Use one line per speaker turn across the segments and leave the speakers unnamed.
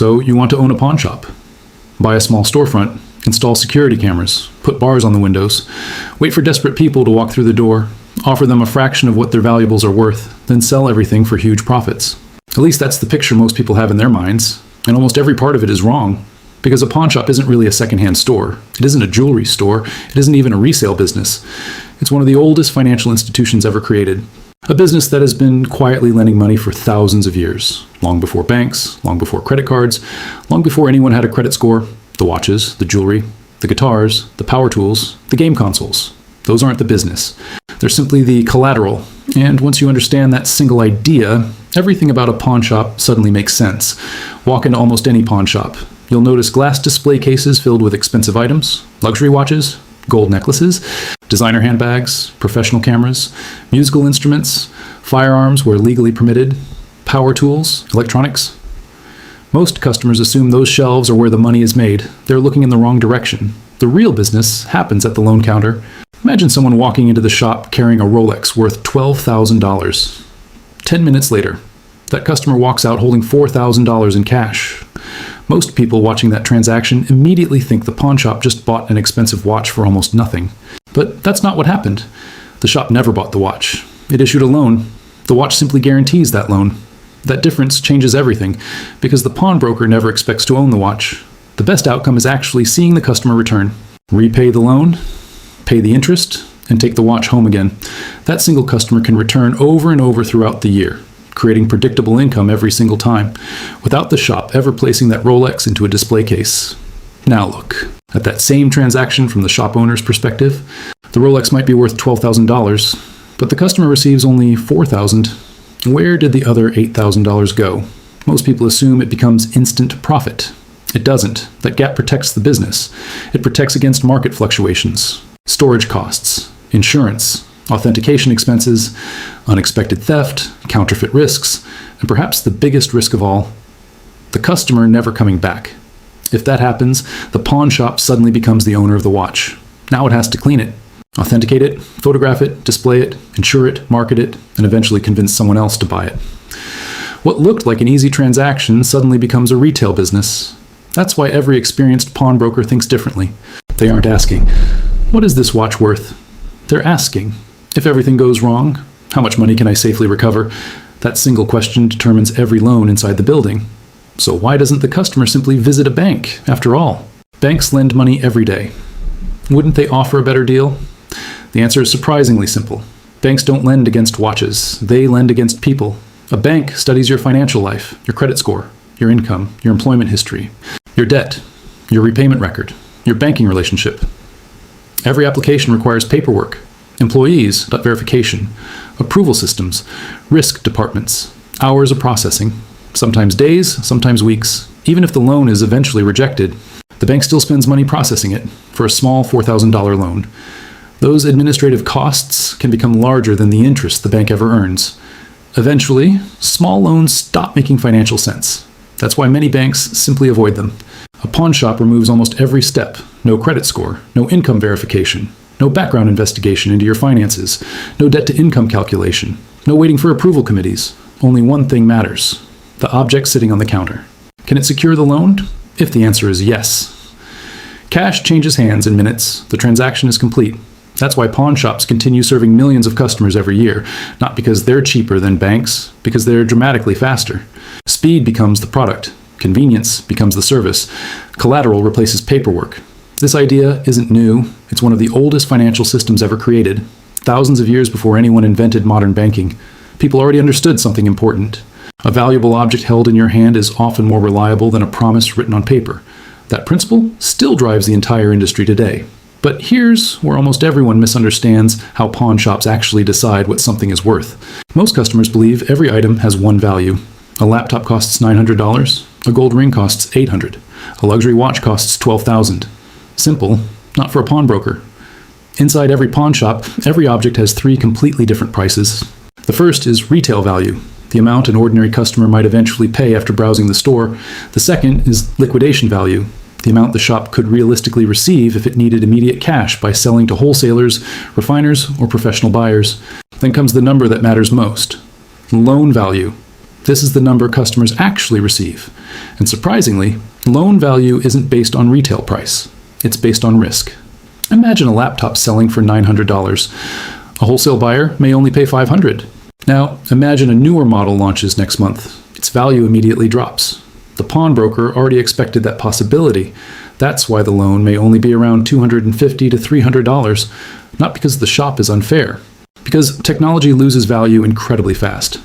So you want to own a pawn shop. Buy a small storefront, install security cameras, put bars on the windows, wait for desperate people to walk through the door, offer them a fraction of what their valuables are worth, then sell everything for huge profits. At least that's the picture most people have in their minds, and almost every part of it is wrong. Because a pawn shop isn't really a secondhand store. It isn't a jewelry store. It isn't even a resale business. It's one of the oldest financial institutions ever created. A business that has been quietly lending money for thousands of years. Long before banks, long before credit cards, long before anyone had a credit score. The watches, the jewelry, the guitars, the power tools, the game consoles. Those aren't the business. They're simply the collateral. And once you understand that single idea, everything about a pawn shop suddenly makes sense. Walk into almost any pawn shop. You'll notice glass display cases filled with expensive items, luxury watches, gold necklaces, designer handbags, professional cameras, musical instruments, firearms where legally permitted, power tools, electronics. Most customers assume those shelves are where the money is made. They're looking in the wrong direction. The real business happens at the loan counter. Imagine someone walking into the shop carrying a Rolex worth $12,000. 10 minutes later, that customer walks out holding $4,000 in cash. Most people watching that transaction immediately think the pawn shop just bought an expensive watch for almost nothing. But that's not what happened. The shop never bought the watch. It issued a loan. The watch simply guarantees that loan. That difference changes everything, because the pawnbroker never expects to own the watch. The best outcome is actually seeing the customer return, repay the loan, pay the interest, and take the watch home again. That single customer can return over and over throughout the year, creating predictable income every single time, without the shop ever placing that Rolex into a display case. Now look, at that same transaction from the shop owner's perspective, the Rolex might be worth $12,000, but the customer receives only $4,000. Where did the other $8,000 go? Most people assume it becomes instant profit. It doesn't. That gap protects the business. It protects against market fluctuations, storage costs, insurance, authentication expenses, unexpected theft, counterfeit risks, and perhaps the biggest risk of all, the customer never coming back. If that happens, the pawn shop suddenly becomes the owner of the watch. Now it has to clean it, authenticate it, photograph it, display it, insure it, market it, and eventually convince someone else to buy it. What looked like an easy transaction suddenly becomes a retail business. That's why every experienced pawnbroker thinks differently. They aren't asking, "What is this watch worth?" They're asking, "If everything goes wrong, how much money can I safely recover?" That single question determines every loan inside the building. So why doesn't the customer simply visit a bank, after all? Banks lend money every day. Wouldn't they offer a better deal? The answer is surprisingly simple. Banks don't lend against watches. They lend against people. A bank studies your financial life, your credit score, your income, your employment history, your debt, your repayment record, your banking relationship. Every application requires paperwork, employees, verification, approval systems, risk departments, hours of processing, sometimes days, sometimes weeks. Even if the loan is eventually rejected, the bank still spends money processing it for a small $4,000 loan. Those administrative costs can become larger than the interest the bank ever earns. Eventually, small loans stop making financial sense. That's why many banks simply avoid them. A pawn shop removes almost every step. No credit score, no income verification, no background investigation into your finances, no debt-to-income calculation, no waiting for approval committees. Only one thing matters: the object sitting on the counter. Can it secure the loan? If the answer is yes. Cash changes hands in minutes. The transaction is complete. That's why pawn shops continue serving millions of customers every year, not because they're cheaper than banks, because they're dramatically faster. Speed becomes the product. Convenience becomes the service. Collateral replaces paperwork. This idea isn't new. It's one of the oldest financial systems ever created. Thousands of years before anyone invented modern banking, people already understood something important. A valuable object held in your hand is often more reliable than a promise written on paper. That principle still drives the entire industry today. But here's where almost everyone misunderstands how pawn shops actually decide what something is worth. Most customers believe every item has one value. A laptop costs $900, a gold ring costs $800, a luxury watch costs $12,000. Simple, not for a pawnbroker. Inside every pawn shop, every object has three completely different prices. The first is retail value, the amount an ordinary customer might eventually pay after browsing the store. The second is liquidation value, the amount the shop could realistically receive if it needed immediate cash by selling to wholesalers, refiners, or professional buyers. Then comes the number that matters most: loan value, This is the number customers actually receive. And surprisingly, loan value isn't based on retail price. It's based on risk. Imagine a laptop selling for $900. A wholesale buyer may only pay $500. Now, imagine a newer model launches next month. Its value immediately drops. The pawnbroker already expected that possibility. That's why the loan may only be around $250 to $300, not because the shop is unfair, because technology loses value incredibly fast.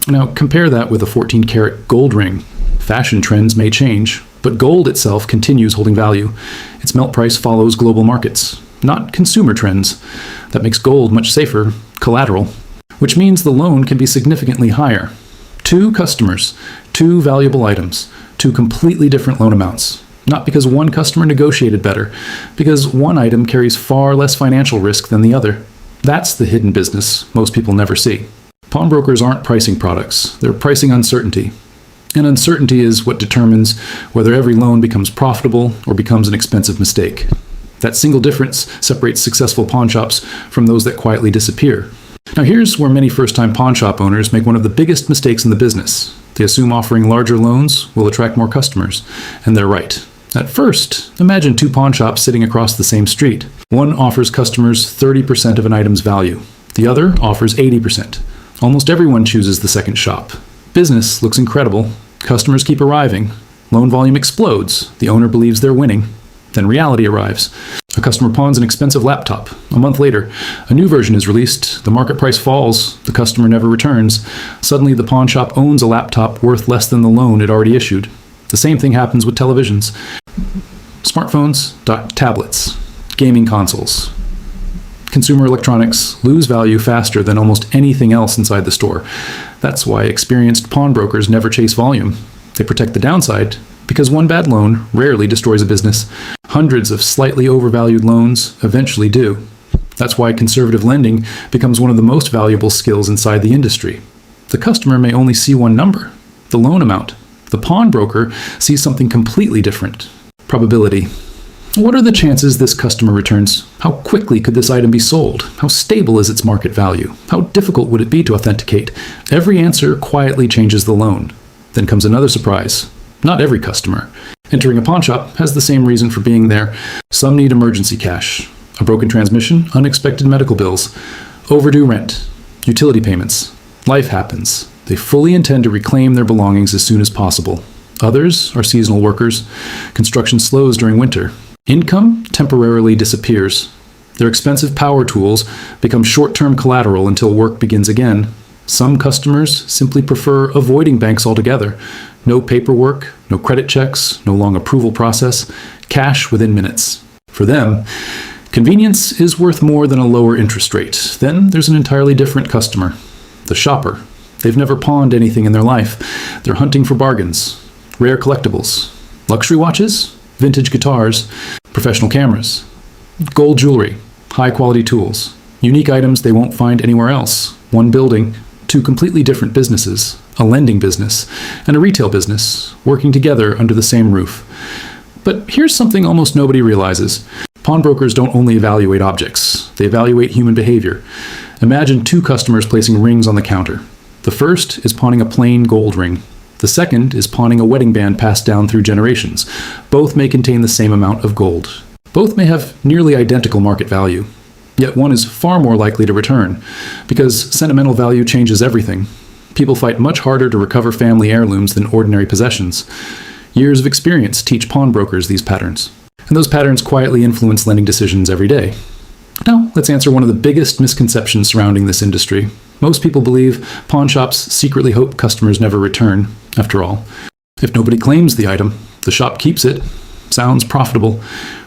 Now, compare that with a 14-karat gold ring. Fashion trends may change, but gold itself continues holding value. Its melt price follows global markets, not consumer trends. That makes gold much safer, collateral, which means the loan can be significantly higher. Two customers, two valuable items, two completely different loan amounts. Not because one customer negotiated better, because one item carries far less financial risk than the other. That's the hidden business most people never see. Pawnbrokers aren't pricing products, they're pricing uncertainty. And uncertainty is what determines whether every loan becomes profitable or becomes an expensive mistake. That single difference separates successful pawnshops from those that quietly disappear. Now here's where many first-time pawnshop owners make one of the biggest mistakes in the business. They assume offering larger loans will attract more customers, and they're right. At first, imagine two pawnshops sitting across the same street. One offers customers 30% of an item's value. The other offers 80%. Almost everyone chooses the second shop. Business looks incredible. Customers keep arriving. Loan volume explodes. The owner believes they're winning. Then reality arrives. A customer pawns an expensive laptop. A month later, a new version is released. The market price falls. The customer never returns. Suddenly, the pawnshop owns a laptop worth less than the loan it already issued. The same thing happens with televisions, smartphones, tablets, gaming consoles. Consumer electronics lose value faster than almost anything else inside the store. That's why experienced pawnbrokers never chase volume. They protect the downside because one bad loan rarely destroys a business. Hundreds of slightly overvalued loans eventually do. That's why conservative lending becomes one of the most valuable skills inside the industry. The customer may only see one number, the loan amount. The pawnbroker sees something completely different. Probability. What are the chances this customer returns? How quickly could this item be sold? How stable is its market value? How difficult would it be to authenticate? Every answer quietly changes the loan. Then comes another surprise. Not every customer entering a pawnshop has the same reason for being there. Some need emergency cash, a broken transmission, unexpected medical bills, overdue rent, utility payments. Life happens. They fully intend to reclaim their belongings as soon as possible. Others are seasonal workers. Construction slows during winter. Income temporarily disappears. Their expensive power tools become short-term collateral until work begins again. Some customers simply prefer avoiding banks altogether. No paperwork, no credit checks, no long approval process, cash within minutes. For them, convenience is worth more than a lower interest rate. Then there's an entirely different customer, the shopper. They've never pawned anything in their life. They're hunting for bargains, rare collectibles, luxury watches, vintage guitars, professional cameras, gold jewelry, high-quality tools, unique items they won't find anywhere else. One building, two completely different businesses, a lending business and a retail business, working together under the same roof. But here's something almost nobody realizes. Pawnbrokers don't only evaluate objects, they evaluate human behavior. Imagine two customers placing rings on the counter. The first is pawning a plain gold ring. The second is pawning a wedding band passed down through generations. Both may contain the same amount of gold. Both may have nearly identical market value. Yet one is far more likely to return, because sentimental value changes everything. People fight much harder to recover family heirlooms than ordinary possessions. Years of experience teach pawnbrokers these patterns, and those patterns quietly influence lending decisions every day. Now, let's answer one of the biggest misconceptions surrounding this industry. Most people believe pawnshops secretly hope customers never return. After all, if nobody claims the item, the shop keeps it. Sounds profitable.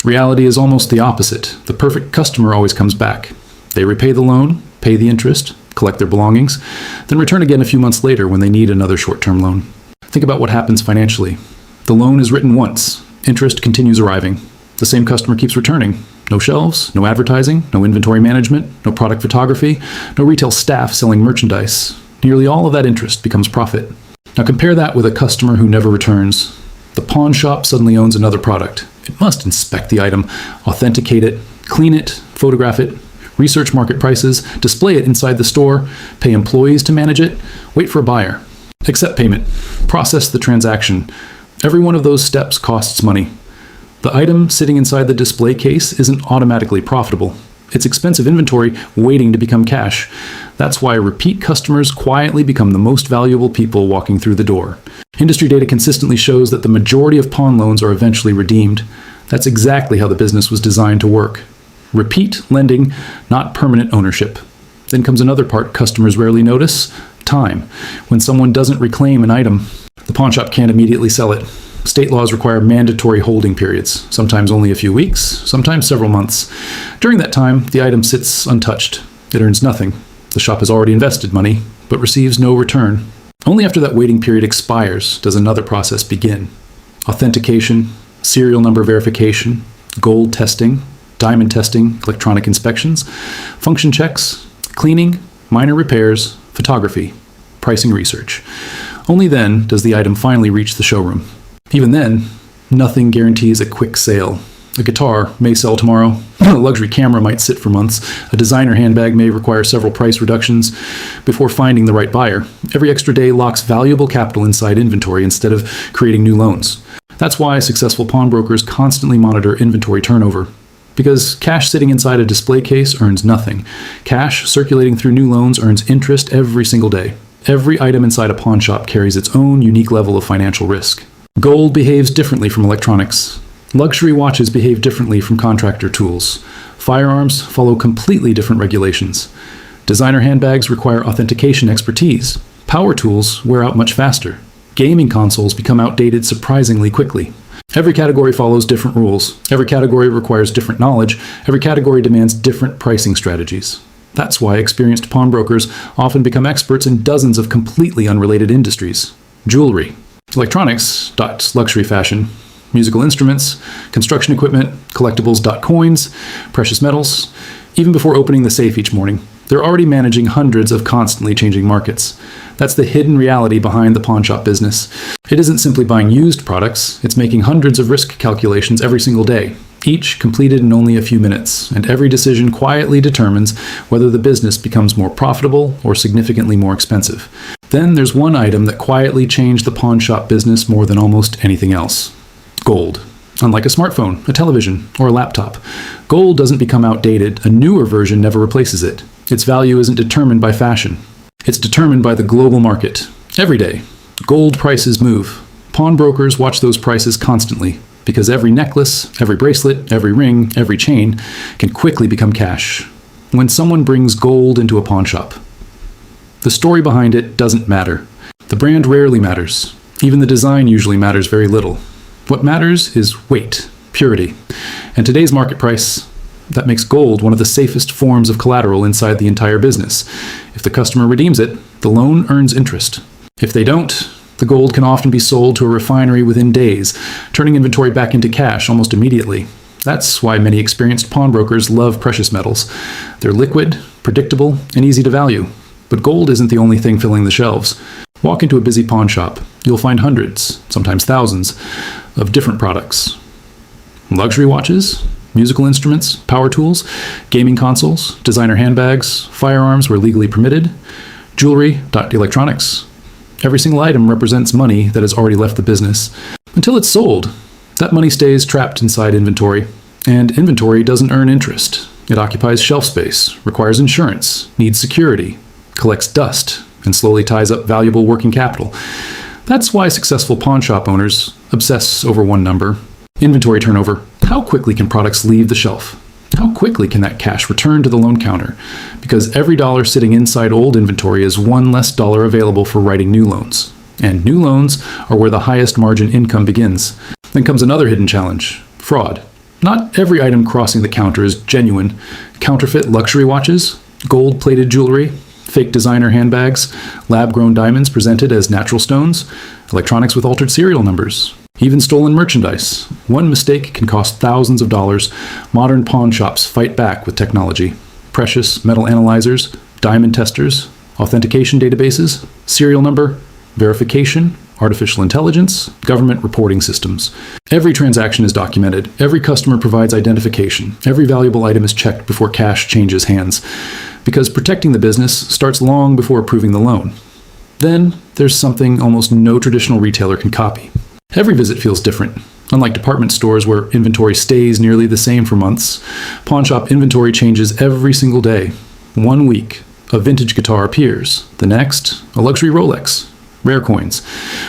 Reality is almost the opposite. The perfect customer always comes back. They repay the loan, pay the interest, collect their belongings, then return again a few months later when they need another short-term loan. Think about what happens financially. The loan is written once. Interest continues arriving. The same customer keeps returning. No shelves, no advertising, no inventory management, no product photography, no retail staff selling merchandise. Nearly all of that interest becomes profit. Now compare that with a customer who never returns. The pawn shop suddenly owns another product. It must inspect the item, authenticate it, clean it, photograph it, research market prices, display it inside the store, pay employees to manage it, wait for a buyer. Accept payment. Process the transaction. Every one of those steps costs money. The item sitting inside the display case isn't automatically profitable. It's expensive inventory waiting to become cash. That's why repeat customers quietly become the most valuable people walking through the door. Industry data consistently shows that the majority of pawn loans are eventually redeemed. That's exactly how the business was designed to work. Repeat lending, not permanent ownership. Then comes another part customers rarely notice: time. When someone doesn't reclaim an item, the pawnshop can't immediately sell it. State laws require mandatory holding periods, sometimes only a few weeks, sometimes several months. During that time, the item sits untouched. It earns nothing. The shop has already invested money, but receives no return. Only after that waiting period expires does another process begin. Authentication, serial number verification, gold testing, diamond testing, electronic inspections, function checks, cleaning, minor repairs, photography, pricing research. Only then does the item finally reach the showroom. Even then, nothing guarantees a quick sale. A guitar may sell tomorrow, a luxury camera might sit for months, a designer handbag may require several price reductions before finding the right buyer. Every extra day locks valuable capital inside inventory instead of creating new loans. That's why successful pawnbrokers constantly monitor inventory turnover. Because cash sitting inside a display case earns nothing. Cash circulating through new loans earns interest every single day. Every item inside a pawn shop carries its own unique level of financial risk. Gold behaves differently from electronics. Luxury watches behave differently from contractor tools. Firearms follow completely different regulations. Designer handbags require authentication expertise. Power tools wear out much faster. Gaming consoles become outdated surprisingly quickly. Every category follows different rules. Every category requires different knowledge. Every category demands different pricing strategies. That's why experienced pawnbrokers often become experts in dozens of completely unrelated industries. Jewelry. Electronics, luxury fashion. Musical instruments, construction equipment, collectibles, coins, precious metals. Even before opening the safe each morning, they're already managing hundreds of constantly changing markets. That's the hidden reality behind the pawnshop business. It isn't simply buying used products, it's making hundreds of risk calculations every single day, each completed in only a few minutes, and every decision quietly determines whether the business becomes more profitable or significantly more expensive. Then there's one item that quietly changed the pawnshop business more than almost anything else: gold. Unlike a smartphone, a television, or a laptop, gold doesn't become outdated. A newer version never replaces it. Its value isn't determined by fashion. It's determined by the global market. Every day, gold prices move. Pawnbrokers watch those prices constantly, because every necklace, every bracelet, every ring, every chain can quickly become cash. When someone brings gold into a pawnshop, the story behind it doesn't matter. The brand rarely matters. Even the design usually matters very little. What matters is weight, purity, and today's market price. That makes gold one of the safest forms of collateral inside the entire business. If the customer redeems it, the loan earns interest. If they don't, the gold can often be sold to a refinery within days, turning inventory back into cash almost immediately. That's why many experienced pawnbrokers love precious metals. They're liquid, predictable, and easy to value. But gold isn't the only thing filling the shelves. Walk into a busy pawn shop. You'll find hundreds, sometimes thousands, of different products. Luxury watches, musical instruments, power tools, gaming consoles, designer handbags, firearms where legally permitted, jewelry, electronics. Every single item represents money that has already left the business. Until it's sold, that money stays trapped inside inventory. And inventory doesn't earn interest. It occupies shelf space, requires insurance, needs security, collects dust, and slowly ties up valuable working capital. That's why successful pawnshop owners obsess over one number: inventory turnover. How quickly can products leave the shelf? How quickly can that cash return to the loan counter? Because every dollar sitting inside old inventory is one less dollar available for writing new loans. And new loans are where the highest margin income begins. Then comes another hidden challenge: fraud. Not every item crossing the counter is genuine. Counterfeit luxury watches, gold-plated jewelry, fake designer handbags, lab-grown diamonds presented as natural stones, electronics with altered serial numbers, even stolen merchandise. One mistake can cost thousands of dollars. Modern pawn shops fight back with technology: precious metal analyzers, diamond testers, authentication databases, serial number verification, artificial intelligence, government reporting systems. Every transaction is documented. Every customer provides identification. Every valuable item is checked before cash changes hands. Because protecting the business starts long before approving the loan. Then there's something almost no traditional retailer can copy. Every visit feels different. Unlike department stores where inventory stays nearly the same for months, pawn shop inventory changes every single day. One week, a vintage guitar appears. The next, a luxury Rolex, rare coins,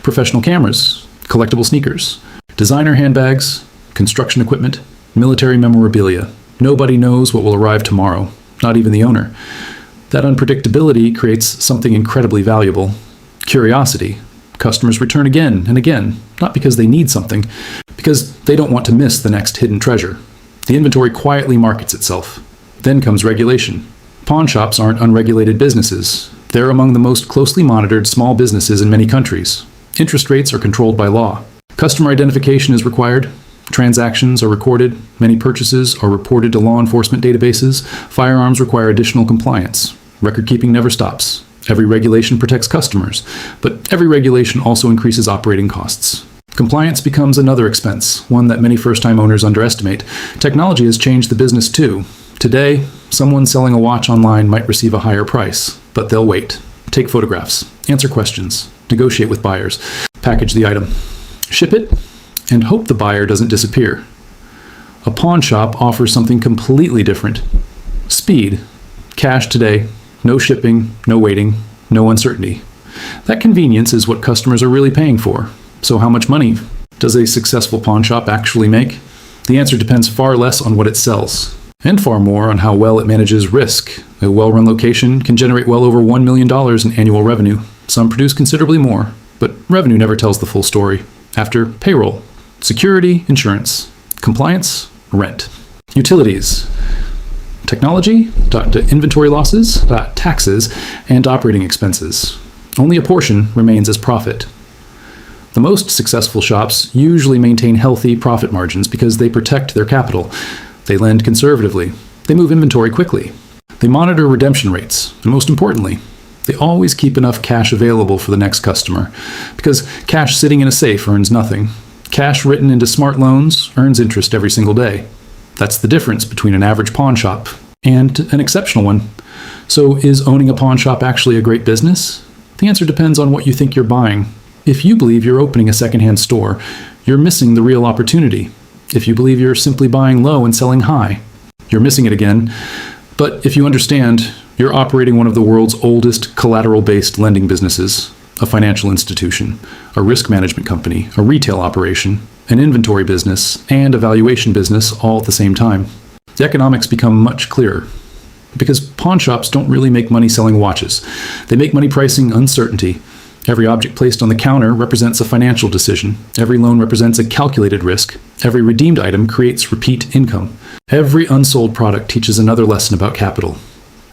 professional cameras, collectible sneakers, designer handbags, construction equipment, military memorabilia. Nobody knows what will arrive tomorrow, not even the owner. That unpredictability creates something incredibly valuable: curiosity. Customers return again and again, not because they need something, because they don't want to miss the next hidden treasure. The inventory quietly markets itself. Then comes regulation. Pawn shops aren't unregulated businesses. They're among the most closely monitored small businesses in many countries. Interest rates are controlled by law. Customer identification is required. Transactions are recorded. Many purchases are reported to law enforcement databases. Firearms require additional compliance. Record keeping never stops. Every regulation protects customers, but every regulation also increases operating costs. Compliance becomes another expense, one that many first-time owners underestimate. Technology has changed the business too. Today, someone selling a watch online might receive a higher price, but they'll wait, take photographs, answer questions, negotiate with buyers, package the item, ship it, and hope the buyer doesn't disappear. A pawn shop offers something completely different. Speed. Cash today. No shipping, no waiting, no uncertainty. That convenience is what customers are really paying for. So how much money does a successful pawn shop actually make? The answer depends far less on what it sells, and far more on how well it manages risk. A well-run location can generate well over $1 million in annual revenue. Some produce considerably more, but revenue never tells the full story. After payroll, security, insurance, compliance, rent, utilities, technology, inventory losses, taxes, and operating expenses. Only a portion remains as profit. The most successful shops usually maintain healthy profit margins because they protect their capital. They lend conservatively. They move inventory quickly. They monitor redemption rates. And most importantly, they always keep enough cash available for the next customer, because cash sitting in a safe earns nothing. Cash written into smart loans earns interest every single day. That's the difference between an average pawn shop and an exceptional one. So is owning a pawn shop actually a great business? The answer depends on what you think you're buying. If you believe you're opening a secondhand store, you're missing the real opportunity. If you believe you're simply buying low and selling high, you're missing it again. But if you understand, you're operating one of the world's oldest collateral-based lending businesses, a financial institution, a risk management company, a retail operation, an inventory business, and a valuation business all at the same time. The economics become much clearer. Because pawn shops don't really make money selling watches. They make money pricing uncertainty. Every object placed on the counter represents a financial decision. Every loan represents a calculated risk. Every redeemed item creates repeat income. Every unsold product teaches another lesson about capital.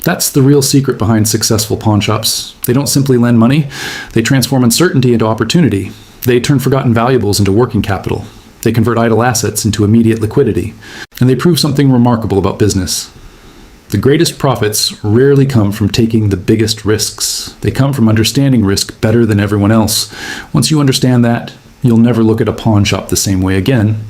That's the real secret behind successful pawn shops. They don't simply lend money. They transform uncertainty into opportunity. They turn forgotten valuables into working capital. They convert idle assets into immediate liquidity. And they prove something remarkable about business. The greatest profits rarely come from taking the biggest risks. They come from understanding risk better than everyone else. Once you understand that, you'll never look at a pawn shop the same way again.